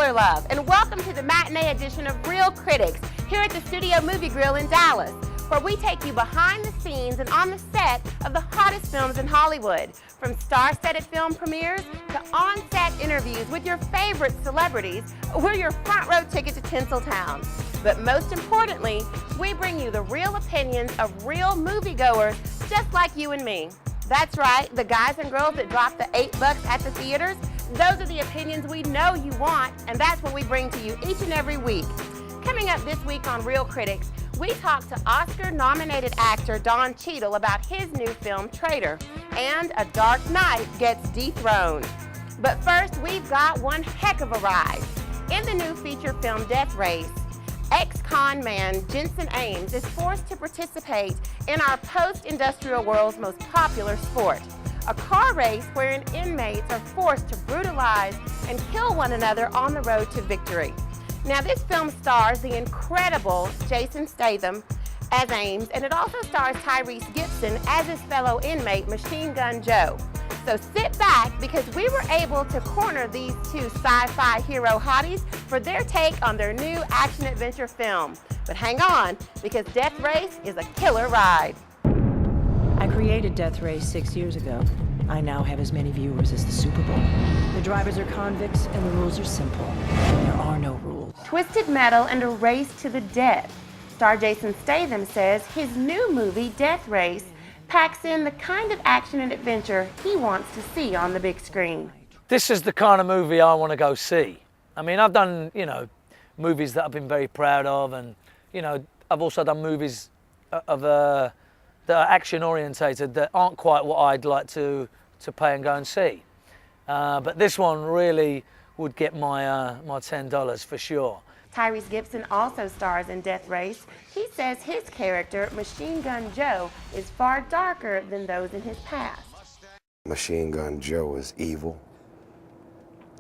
Fullerlove, and welcome to the matinee edition of Real Critics here at the Studio Movie Grill in Dallas, where we take you behind the scenes and on the set of the hottest films in Hollywood. From star-studded film premieres to on-set interviews with your favorite celebrities, we're your front row ticket to Tinseltown. But most importantly, we bring you the real opinions of real moviegoers just like you and me. That's right, the guys and girls that drop the $8 at the theaters. Those are the opinions we know you want, and that's what we bring to you each and every week. Coming up this week on Real Critics, we talk to Oscar-nominated actor Don Cheadle about his new film, Traitor, and A Dark Knight gets dethroned. But first, we've got one heck of a ride. In the new feature film Death Race, ex-con man Jensen Ames is forced to participate in our post-industrial world's most popular sport, a car race wherein inmates are forced to brutalize and kill one another on the road to victory. Now, this film stars the incredible Jason Statham as Ames, and it also stars Tyrese Gibson as his fellow inmate, Machine Gun Joe. So sit back, because we were able to corner these two sci-fi hero hotties for their take on their new action-adventure film. But hang on, because Death Race is a killer ride. I created Death Race 6 years ago. I now have as many viewers as the Super Bowl. The drivers are convicts and the rules are simple. There are no rules. Twisted metal and a race to the death. Star Jason Statham says his new movie, Death Race, packs in the kind of action and adventure he wants to see on the big screen. This is the kind of movie I want to go see. I mean, I've done, movies that I've been very proud of, and, I've also done movies that are action orientated that aren't quite what I'd like to pay and go and see. But this one really would get my my $10 for sure. Tyrese Gibson also stars in Death Race. He says his character, Machine Gun Joe, is far darker than those in his past. Machine Gun Joe is evil.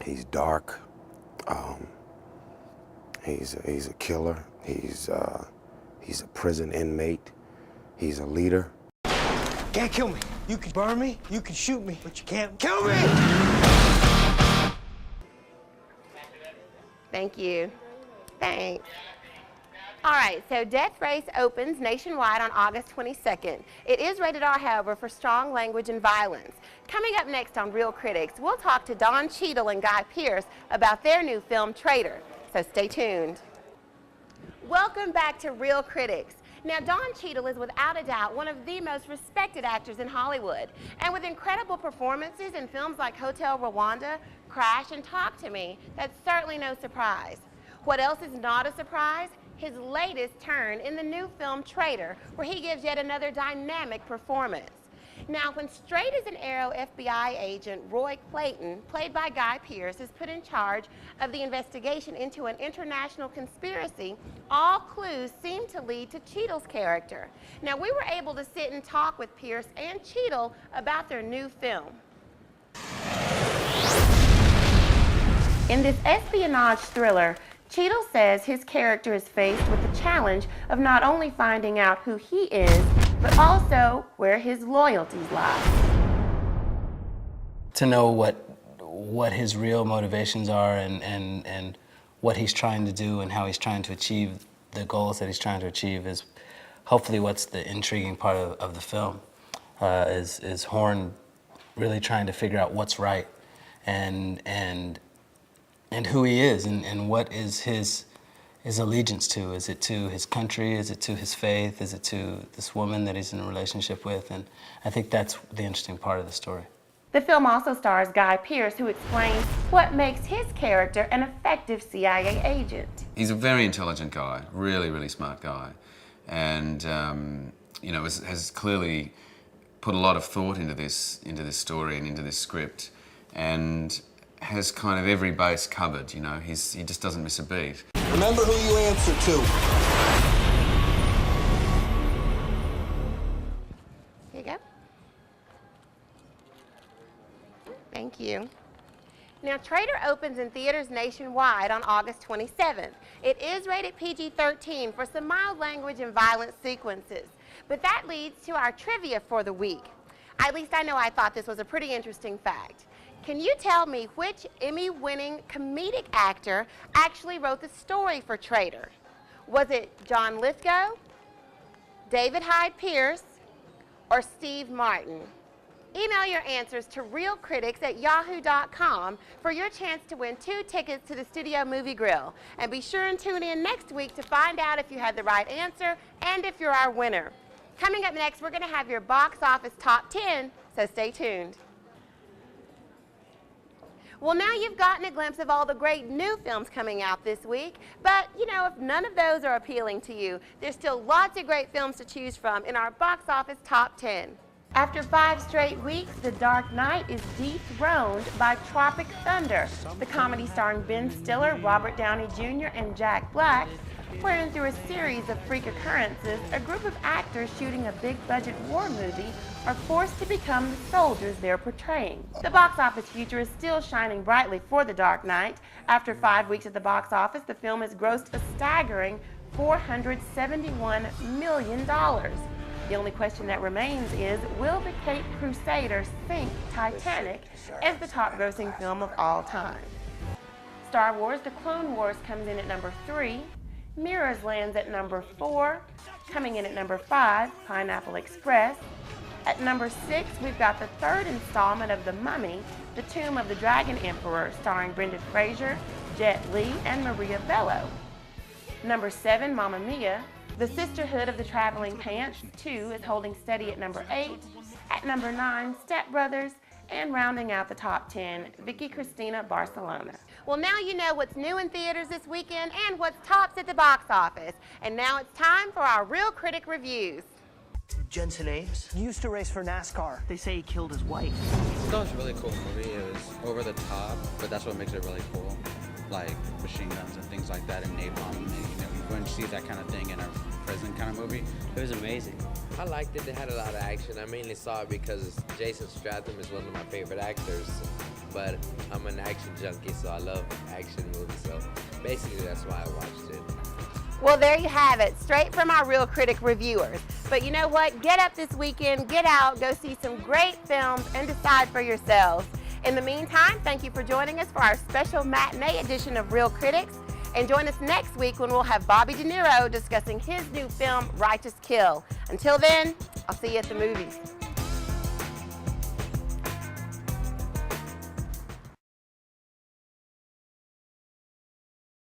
He's dark. He's a killer. He's a prison inmate. He's a leader. Can't kill me. You can burn me, you can shoot me, but you can't kill me! Thank you. Thanks. All right, so Death Race opens nationwide on August 22nd. It is rated R, however, for strong language and violence. Coming up next on Real Critics, we'll talk to Don Cheadle and Guy Pearce about their new film, Traitor. So stay tuned. Welcome back to Real Critics. Now, Don Cheadle is without a doubt one of the most respected actors in Hollywood. And with incredible performances in films like Hotel Rwanda, Crash, and Talk to Me, that's certainly no surprise. What else is not a surprise? His latest turn in the new film Traitor, where he gives yet another dynamic performance. Now, when straight as an arrow FBI agent Roy Clayton, played by Guy Pearce, is put in charge of the investigation into an international conspiracy, all clues seem to lead to Cheadle's character. Now, we were able to sit and talk with Pearce and Cheadle about their new film. In this espionage thriller, Cheadle says his character is faced with the challenge of not only finding out who he is, but also where his loyalties lie. To know what his real motivations are and what he's trying to do and how he's trying to achieve the goals that he's trying to achieve is hopefully what's the intriguing part of the film. Is Horn really trying to figure out what's right and who he is and what is his allegiance to. Is it to his country? Is it to his faith? Is it to this woman that he's in a relationship with? And I think that's the interesting part of the story. The film also stars Guy Pearce, who explains what makes his character an effective CIA agent. He's a very intelligent guy, really, really smart guy. And, has clearly put a lot of thought into this story and into this script. And has kind of every base covered, he just doesn't miss a beat. Remember who you answer to. Here you go. Thank you. Now, Traitor opens in theaters nationwide on August 27th. It is rated PG-13 for some mild language and violent sequences. But that leads to our trivia for the week. At least I know I thought this was a pretty interesting fact. Can you tell me which Emmy-winning comedic actor actually wrote the story for Traitor? Was it John Lithgow, David Hyde Pierce, or Steve Martin? Email your answers to realcritics@yahoo.com for your chance to win 2 tickets to the Studio Movie Grill. And be sure and tune in next week to find out if you had the right answer and if you're our winner. Coming up next, we're going to have your box office top 10, so stay tuned. Well, now you've gotten a glimpse of all the great new films coming out this week, but you know, if none of those are appealing to you, there's still lots of great films to choose from in our box office top 10. After 5 straight weeks, The Dark Knight is dethroned by Tropic Thunder, the comedy starring Ben Stiller, Robert Downey Jr., and Jack Black, wherein through a series of freak occurrences, a group of actors shooting a big-budget war movie are forced to become the soldiers they're portraying. The box office future is still shining brightly for The Dark Knight. After 5 weeks at the box office, the film has grossed a staggering $471 million. The only question that remains is, will the Caped Crusader sink Titanic as the top-grossing film of all time? Star Wars: The Clone Wars comes in at number 3. Mirrors lands at number 4. Coming in at number 5, Pineapple Express. At number 6, we've got the 3rd installment of The Mummy, The Tomb of the Dragon Emperor, starring Brendan Fraser, Jet Li, and Maria Bello. Number 7, Mamma Mia. The Sisterhood of the Traveling Pants 2 is holding steady at number 8. At number 9, Step Brothers. And rounding out the top 10, Vicky Cristina Barcelona. Well, now you know what's new in theaters this weekend and what's tops at the box office. And now it's time for our Real Critic Reviews. Jensen Ames used to race for NASCAR. They say he killed his wife. I thought it was a really cool movie. It was over the top, but that's what makes it really cool. Like machine guns and things like that and napalm. And, you know, you wouldn't see that kind of thing in a prison kind of movie. It was amazing. I liked it. They had a lot of action. I mainly saw it because Jason Statham is one of my favorite actors. But I'm an action junkie, so I love action movies. So basically, that's why I watched it. Well, there you have it, straight from our Real Critic reviewers. But you know what? Get up this weekend, get out, go see some great films, and decide for yourselves. In the meantime, thank you for joining us for our special matinee edition of Real Critics. And join us next week when we'll have Bobby De Niro discussing his new film, Righteous Kill. Until then, I'll see you at the movies.